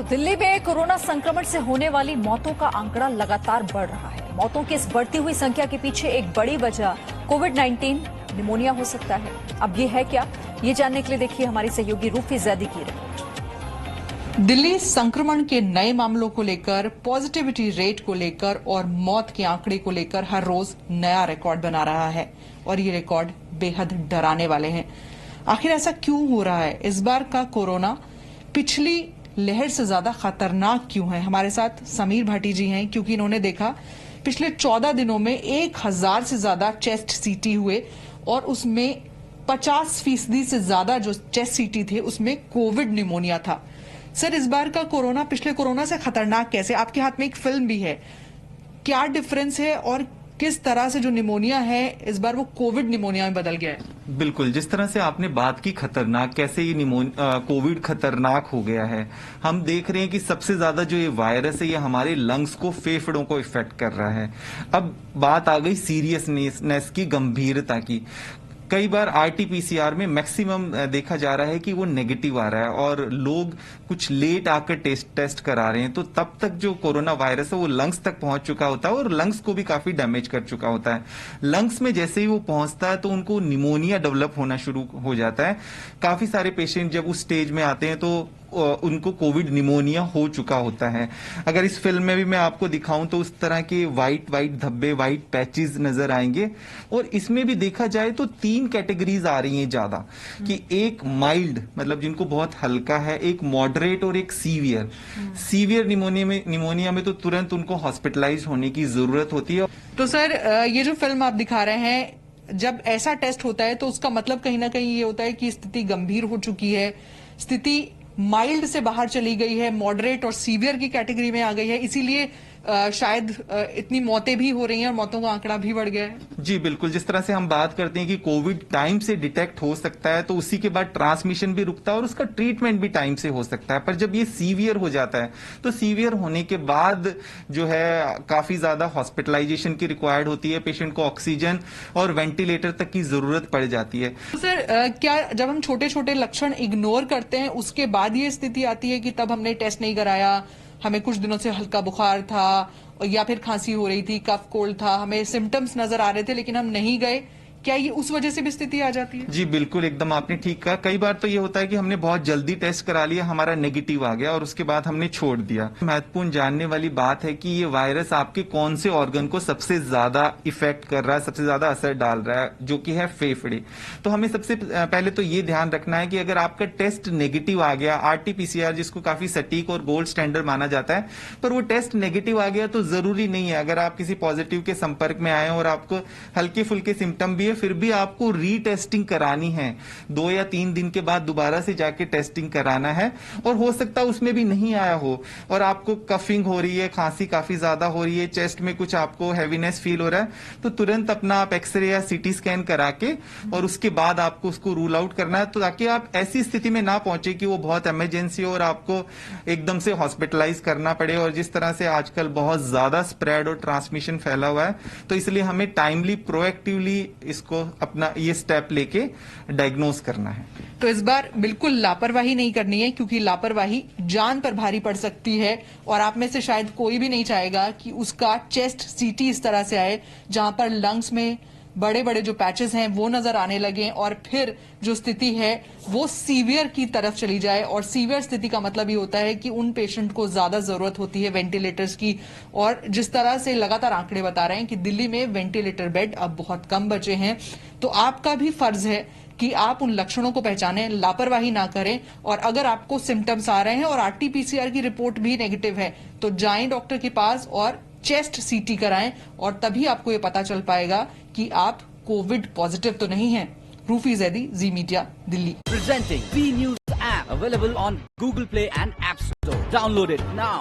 तो दिल्ली में कोरोना संक्रमण से होने वाली मौतों का आंकड़ा लगातार बढ़ रहा है। मौतों की इस बढ़ती हुई संख्या के पीछे एक बड़ी वजह कोविड-19 निमोनिया हो सकता है। अब ये है क्या, ये जानने के लिए देखिए हमारी सहयोगी रूफी जैदी की रिपोर्ट। दिल्ली संक्रमण के नए मामलों को लेकर, पॉजिटिविटी रेट को लेकर और मौत के आंकड़े को लेकर हर रोज नया रिकॉर्ड बना रहा है और ये रिकॉर्ड बेहद डराने वाले हैं। आखिर ऐसा क्यों हो रहा है? इस बार का कोरोना पिछली लहर से ज्यादा खतरनाक क्यों है? हमारे साथ समीर भाटी जी हैं, क्योंकि इन्होंने देखा पिछले 14 दिनों में 1000 से ज्यादा चेस्ट सीटी हुए और उसमें 50% से ज्यादा जो चेस्ट सीटी थे उसमें कोविड निमोनिया था। सर, इस बार का कोरोना पिछले कोरोना से खतरनाक कैसे? आपके हाथ में एक फिल्म भी है, क्या डिफरेंस है और किस तरह से जो निमोनिया है इस बार वो कोविड निमोनिया में बदल गया है? बिल्कुल, जिस तरह से आपने बात की खतरनाक, कैसे ये कोविड खतरनाक हो गया है। हम देख रहे हैं कि सबसे ज्यादा जो ये वायरस है ये हमारे लंग्स को, फेफड़ों को इफेक्ट कर रहा है। अब बात आ गई सीरियसनेस की, गंभीरता की। कई बार आरटीपीसीआर में मैक्सिमम देखा जा रहा है कि वो नेगेटिव आ रहा है और लोग कुछ लेट आकर टेस्ट करा रहे हैं, तो तब तक जो कोरोना वायरस है वो लंग्स तक पहुंच चुका होता है और लंग्स को भी काफी डैमेज कर चुका होता है। लंग्स में जैसे ही वो पहुंचता है तो उनको निमोनिया डेवलप होना शुरू हो जाता है। काफी सारे पेशेंट जब उस स्टेज में आते हैं तो उनको कोविड निमोनिया हो चुका होता है। अगर इस फिल्म में भी मैं आपको दिखाऊं तो उस तरह के वाइट धब्बे, वाइट पैचेस नजर आएंगे। और इसमें भी देखा जाए तो 3 कैटेगरीज आ रही हैं ज्यादा, कि एक माइल्ड, मतलब जिनको बहुत हल्का है, एक मॉडरेट और एक सीवियर। सीवियर निमोनिया में तो तुरंत उनको हॉस्पिटलाइज होने की जरूरत होती है। तो सर, ये जो फिल्म आप दिखा रहे हैं, जब ऐसा टेस्ट होता है तो उसका मतलब कहीं ना कहीं ये होता है कि स्थिति गंभीर हो चुकी है, स्थिति माइल्ड से बाहर चली गई है, मॉडरेट और सीवियर की कैटेगरी में आ गई है, इसीलिए शायद इतनी मौतें भी हो रही हैं और मौतों का आंकड़ा भी बढ़ गया है। जी बिल्कुल, जिस तरह से हम बात करते हैं कि कोविड टाइम से डिटेक्ट हो सकता है तो उसी के बाद ट्रांसमिशन भी रुकता है और उसका ट्रीटमेंट भी टाइम से हो सकता है। पर जब ये सीवियर हो जाता है तो सीवियर होने के बाद जो है काफी ज्यादा हॉस्पिटलाइजेशन की रिक्वायर्ड होती है, पेशेंट को ऑक्सीजन और वेंटिलेटर तक की जरूरत पड़ जाती है। तो सर, क्या जब हम छोटे छोटे लक्षण इग्नोर करते हैं उसके बाद ये स्थिति आती है कि तब हमने टेस्ट नहीं कराया, हमें कुछ दिनों से हल्का बुखार था या फिर खांसी हो रही थी, कफ कोल्ड था, हमें सिम्टम्स नजर आ रहे थे लेकिन हम नहीं गए, क्या ये उस वजह से भी स्थिति आ जाती है? जी बिल्कुल, एकदम आपने ठीक कहा। कई बार तो ये होता है कि हमने बहुत जल्दी टेस्ट करा लिया, हमारा नेगेटिव आ गया और उसके बाद हमने छोड़ दिया। महत्वपूर्ण जानने वाली बात है कि ये वायरस आपके कौन से ऑर्गन को सबसे ज्यादा इफेक्ट कर रहा है, सबसे ज्यादा असर डाल रहा है, जो कि है फेफड़े। तो हमें सबसे पहले तो ये ध्यान रखना है कि अगर आपका टेस्ट नेगेटिव आ गया, आरटीपीसीआर जिसको काफी सटीक और गोल्ड स्टैंडर्ड माना जाता है, पर वो टेस्ट नेगेटिव आ गया तो जरूरी नहीं है, अगर आप किसी पॉजिटिव के संपर्क में आए और आपको हल्के फुल्के सिम्टम भी है, फिर भी आपको रीटेस्टिंग करानी है। 2 या 3 दिन के बाद दोबारा से जाके टेस्टिंग कराना है और हो सकता है उसमें भी नहीं आया हो और आपको कफिंग हो रही है, खांसी काफी ज्यादा हो रही है, चेस्ट में कुछ आपको हैवीनेस फील हो रहा है, तो तुरंत अपना आप एक्सरे या सीटी स्कैन करा के और उसके बाद आपको उसको रूल आउट करना है, तो ताकि आप ऐसी स्थिति में ना पहुंचे कि वो बहुत इमरजेंसी हो और आपको एकदम से हॉस्पिटलाइज करना पड़े। और जिस तरह से आजकल बहुत ज्यादा स्प्रेड और ट्रांसमिशन फैला हुआ है, तो इसलिए हमें टाइमली, प्रोएक्टिवली इसको अपना ये स्टेप लेके डायग्नोज करना है। तो इस बार बिल्कुल लापरवाही नहीं करनी है, क्योंकि लापरवाही जान पर भारी पड़ सकती है और आप में से शायद कोई भी नहीं चाहेगा कि उसका चेस्ट सीटी इस तरह से आए जहां पर लंग्स में बड़े बड़े जो पैचेस हैं वो नजर आने लगे और फिर जो स्थिति है वो सीवियर की तरफ चली जाए। और सीवियर स्थिति का मतलब ये होता है कि उन पेशेंट को ज्यादा जरूरत होती है वेंटिलेटर्स की। और जिस तरह से लगातार आंकड़े बता रहे हैं कि दिल्ली में वेंटिलेटर बेड अब बहुत कम बचे हैं, तो आपका भी फर्ज है कि आप उन लक्षणों को पहचानें, लापरवाही ना करें। और अगर आपको सिम्टम्स आ रहे हैं और आरटीपीसीआर की रिपोर्ट भी नेगेटिव है तो जाएं डॉक्टर के पास और चेस्ट सीटी कराएं और तभी आपको ये पता चल पाएगा कि आप कोविड पॉजिटिव तो नहीं हैं। Rufi Zaidi, Zee Media, Delhi. Presenting V News app available on Google Play and App Store. Download it now.